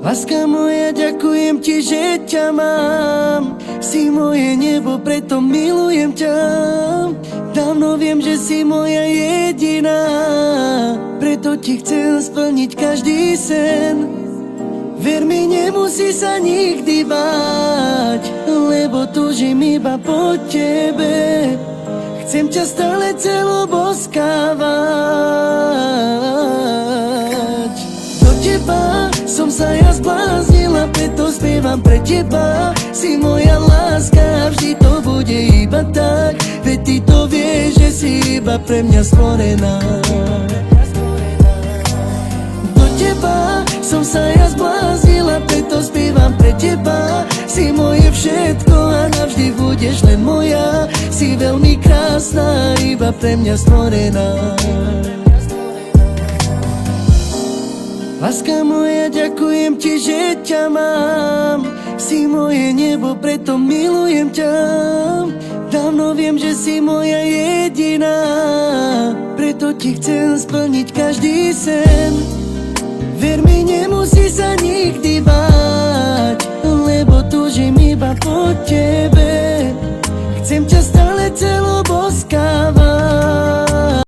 Láska moja, ďakujem ti, že ťa mám. Si moje nebo, preto milujem ťa. Dávno viem, že si moja jediná, preto ti chcem splniť každý sen. Ver mi, nemusí sa nikdy báť, lebo túžim iba po tebe. Chcem ťa stále celo boskávať. Do teba som sa ja zbláznila, preto spievam pre teba. Si moja láska, vždy to bude iba tak. Veď ty to vieš, že si iba pre mňa stvorená. Do teba som sa ja zbláznila, preto spievam pre teba. Si moje všetko a navždy budeš len moja. Si veľmi krásna, iba pre mňa stvorená. Láska moja, ďakujem ti, že ťa mám. Si moje nebo, preto milujem ťa. Dávno viem, že si moja jediná, preto ti chcem splniť každý sen. Ver mi, nemusí sa nikdy báť, lebo túžim iba po tebe.